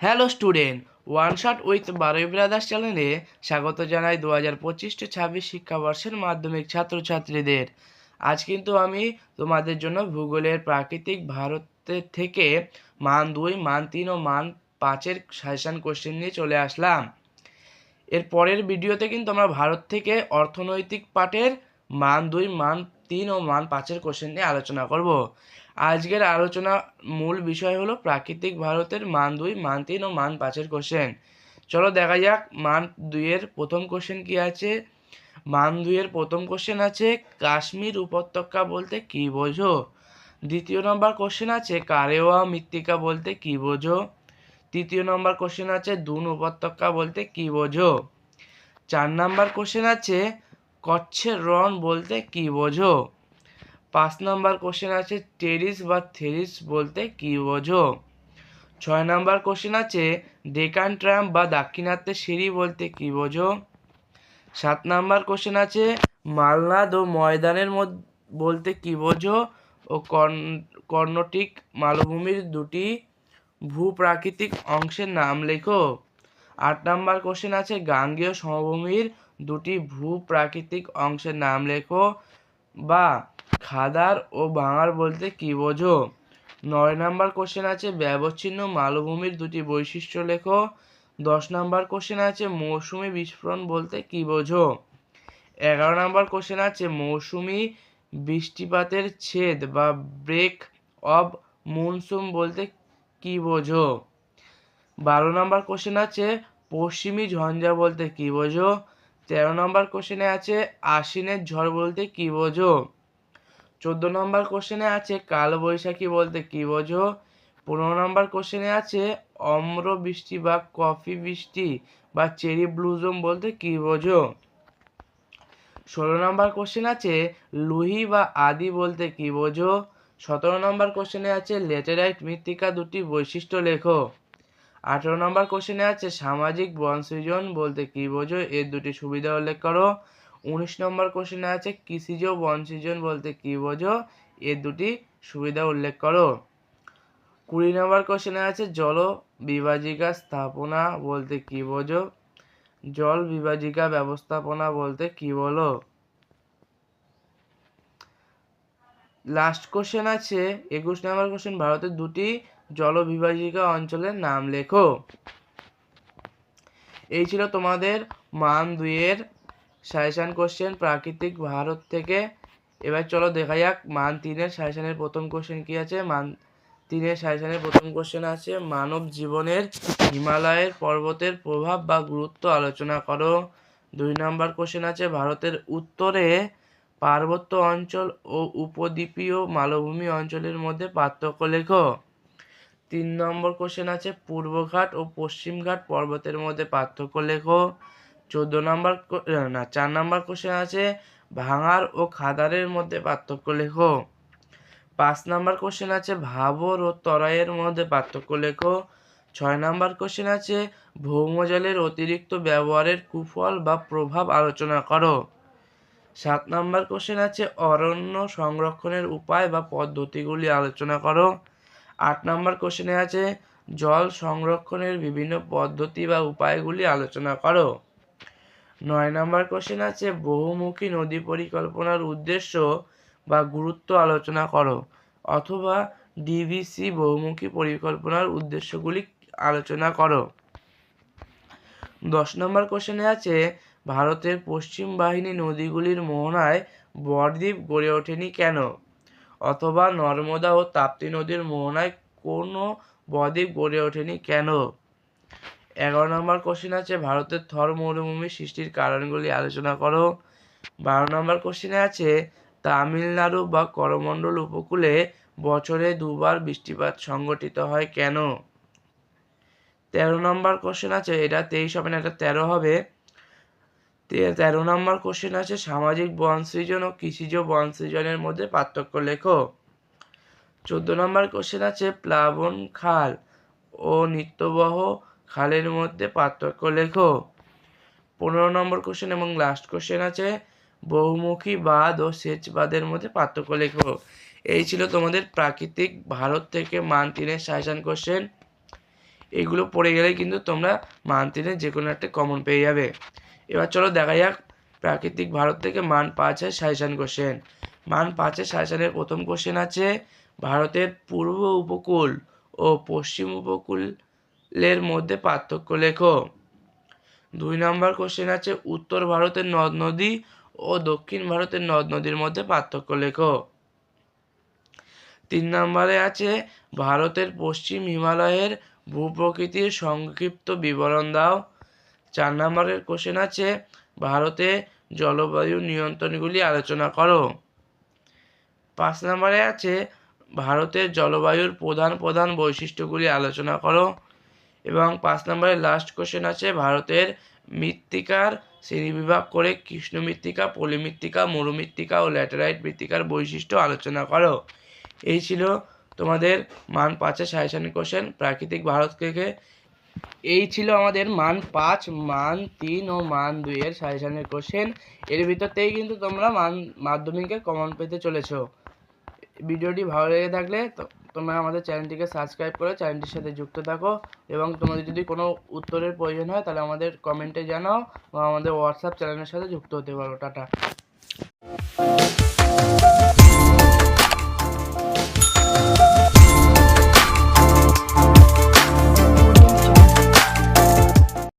Hello student, one shot with বারোই brothers চ্যানেলে স্বাগত জানাই 2025-26 শিক্ষাবর্ষের মাধ্যমিক ছাত্রছাত্রীদের। আজ কিন্তু আমি তোমাদের জন্য ভূগোলের প্রাকৃতিক ভারতের থেকে মান 2, মান 3 ও মান 5-এর সাজেশন কোশ্চেন নিয়ে চলে আসলাম। এর পরের ভিডিওতে কিন্তু আমরা ভারত থেকে অর্থনৈতিক পাঠের মান 2, মান 3 ও মান 5-এর কোশ্চেন নিয়ে আলোচনা করব। আজকের আলোচনা মূল বিষয় হলো প্রাকৃতিক ভারতের মান 2, মান 3 ও মান 5-এর কোশ্চেন। চলো দেখা যাক মান 2-এর প্রথম কোশ্চেন কি আছে। মান 2-এর প্রথম কোশ্চেন আছে কাশ্মীর উপত্যকা বলতে কি বোঝো। দ্বিতীয় নম্বর কোশ্চেন আছে কারেওয়া মৃত্তিকা বলতে কি বোঝো। তৃতীয় নম্বর কোশ্চেন আছে দুন উপত্যকা বলতে কি বোঝো। 4 নাম্বার কোশ্চেন আছে কচ্ছের রণ বলতে কি বোঝো। 5 নাম্বার কোশ্চেন আছে টেরিস বা থেরিস বলতে কি বোঝো। 6 নাম্বার কোশ্চেন আছে ডেকান ট্রাম্প বা দাক্ষিণাত্যের সিঁড়ি বলতে কি বোঝো। 7 নাম্বার কোশ্চেন আছে মালনাদ ও ময়দানের বলতে কি বোঝো ও কর্ণটিক মালভূমির দুটি ভূপ্রাকৃতিক অংশের নাম লেখো। 8 নাম্বার কোশ্চেন আছে গাঙ্গেয় সমভূমির দুটি ভূপ্রাকৃতিক অংশের নাম লেখো বা খাদার ও ভাঙার বলতে কি বোঝো। 9 নাম্বার কোশ্চেন আছে ব্যবচ্ছিন্ন মালভূমির দুটি বৈশিষ্ট্য লেখো। 10 নাম্বার কোশ্চেন আছে মৌসুমী বিস্ফোরণ বলতে কি বোঝো। 11 নাম্বার কোশ্চেন আছে মৌসুমী বৃষ্টিপাতের ছেদ বা ব্রেক অফ মনসুন বলতে কি বোঝো। 12 নাম্বার কোশ্চেন আছে পশ্চিমী ঝঞ্ঝা বলতে কি বোঝো। 13 নাম্বার কোশ্চেনে আছে আশ্বিনের ঝড় বলতে কি বোঝো। 14 নম্বর কোশ্চেনে আছে কালবৈশাখী বলতে কি বোঝো। 15 নম্বর কোশ্চেনে আছে অম্র বৃষ্টি বা কফি বৃষ্টি বা চেরি ব্লুজম বলতে কি বোঝো। 16 নম্বর কোশ্চেন আছে লুহি বা আদি বলতে কি বোঝো। 17 নম্বর কোশ্চেনে আছে ল্যাটেরাইট মৃত্তিকা দুটি বৈশিষ্ট্য লেখো। 18 নম্বর কোশ্চেনে আছে সামাজিক বনসৃজন বলতে কি বোঝো, এর দুটি সুবিধা উল্লেখ করো। 19 নম্বর কোশ্চেনে আছে কৃষিজ বনসৃজন বলতে কি বোঝো, এর দুটি সুবিধা উল্লেখ করো। 20 নম্বর কোশ্চেনে আছে জল বিভাজিকা স্থাপনা বলতে কি বোঝো, জল বিভাজিকা ব্যবস্থাপনা বলতে কি বলো। লাস্ট কোশ্চেন আছে 21 নম্বর কোশ্চেন ভারতের দুটি জলবিভাজিকা অঞ্চলের নাম লেখো। এই ছিল তোমাদের মান 2-এর সাজেশন কোশ্চেন প্রাকৃতিক ভারত থেকে। এবার চলো দেখা যাক মান 3-এর সাজেশনের প্রথম কোশ্চেন কি আছে। মান 3-এর সাজেশনের প্রথম কোশ্চেন আছে মানব জীবনের হিমালয়ের পর্বতের প্রভাব বা গুরুত্ব আলোচনা করো। 2 নম্বর কোশ্চেন আছে ভারতের উত্তরে পার্বত্য অঞ্চল ও উপদ্বীপীয় মালভূমি অঞ্চলের মধ্যে পার্থক্য লেখো। 3 নম্বর কোশ্চেন আছে পূর্বঘাট ও পশ্চিমঘাট পর্বতের মধ্যে পার্থক্য লেখো। 4 নম্বর কোশ্চেন আছে ভাঙার ও খাদারের মধ্যে পার্থক্য লেখো। 5 নম্বর কোশ্চেন আছে ভাবর ও তরাইয়ের মধ্যে পার্থক্য লেখো। 6 নম্বর কোশ্চেন আছে ভৌমজলের অতিরিক্ত ব্যবহারের কুফল বা প্রভাব আলোচনা করো। 7 নম্বর কোশ্চেন আছে অরণ্য সংরক্ষণের উপায় বা পদ্ধতিগুলি আলোচনা করো। 8 নম্বর কোশ্চেনে আছে জল সংরক্ষণের বিভিন্ন পদ্ধতি বা উপায়গুলি আলোচনা করো। 9 নম্বর কোশ্চেন আছে বহুমুখী নদী পরিকল্পনার উদ্দেশ্য বা গুরুত্ব আলোচনা করো, অথবা ডিভিসি বহুমুখী পরিকল্পনার উদ্দেশ্যগুলি আলোচনা করো। 10 নম্বর কোশ্চেনে আছে ভারতের পশ্চিম বাহিনী নদীগুলির মোহনায় বদ্বীপ গড়ে ওঠেনি কেন, অথবা নর্মদা ও তাপ্তি নদীর মোহনায় কোনো বদ্বীপ গড়ে ওঠেনি কেন। 11 নম্বর কোশ্চেন আছে ভারতের থর মরুভূমি সৃষ্টির কারণগুলি আলোচনা করো। 12 নম্বর কোশ্চেনে আছে তামিলনাড়ু বা করমণ্ডল উপকূলে বছরে দুবার বৃষ্টিপাত সংঘটিত হয় কেন। 13 নম্বর কোশ্চেন আছে, এটা 23 হবে না, এটা 13 হবে। 13 নম্বর কোশ্চেন আছে সামাজিক বনসৃজন ও কৃষিজ বনসৃজনের মধ্যে পার্থক্য লেখো। 14 নম্বর কোশ্চেন আছে প্লাবন খাল ও নিত্যবহ খালের মধ্যে পার্থক্য লেখো। 15 নম্বর কোশ্চেন এবং লাস্ট কোশ্চেন আছে বহুমুখী বাঁধ ও সেচ বাঁধের মধ্যে পার্থক্য লেখো। এই ছিল তোমাদের প্রাকৃতিক ভারত থেকে মান 3-এর সাজেশন কোশ্চেন। এগুলো পড়ে গেলে কিন্তু তোমরা মান 3-এ যে কোনো একটা কমন পেয়ে যাবে। এবার চলো দেখা যাক প্রাকৃতিক ভারত থেকে মান 5-এর সাজেশন কোশ্চেন। মান 5-এর সাজেশনের প্রথম কোশ্চেন আছে ভারতের পূর্ব উপকূল ও পশ্চিম উপকূলের মধ্যে পার্থক্য লেখো। 2 নম্বর কোশ্চেন আছে উত্তর ভারতের নদ নদী ও দক্ষিণ ভারতের নদ নদীর মধ্যে পার্থক্য লেখো। 3 নম্বরে আছে ভারতের পশ্চিম হিমালয়ের ভূপ্রকৃতির সংক্ষিপ্ত বিবরণ দাও। 4 নম্বরের কোশ্চেন আছে ভারতে জলবায়ু নিয়ন্ত্রণগুলি আলোচনা করো। 5 নম্বরে আছে ভারতের জলবায়ুর প্রধান প্রধান বৈশিষ্ট্যগুলি আলোচনা করো। এবং 5 নম্বরের লাস্ট কোশ্চেন আছে ভারতের মৃত্তিকার শ্রেণীবিভাগ করে কৃষ্ণ মৃত্তিকা, পলি মৃত্তিকা, মরু মৃত্তিকা ও ল্যাটেরাইট মৃত্তিকার বৈশিষ্ট্য আলোচনা করো। এই ছিল তোমাদের মান 5-এর সাজেশন কোশ্চেন প্রাকৃতিক ভারত থেকে। এই ছিল আমাদের মান 5, মান 3 ও মান 2-এর সাজেশনের কোশ্চেন। এর ভিতর থেকেই কিন্তু তোমরা মাধ্যমিকে কমন পেতে চলেছো। ভিডিওটি ভালো লেগে থাকলে তোমরা আমাদের চ্যানেলটিকে সাবস্ক্রাইব করে চ্যানেলটির সাথে যুক্ত থাকো এবং তোমাদের যদি কোনো উত্তরের প্রয়োজন হয় তাহলে আমাদের কমেন্টে জানাও বা আমাদের হোয়াটসঅ্যাপ চ্যানেলের সাথে যুক্ত হতে পারো। টাটা।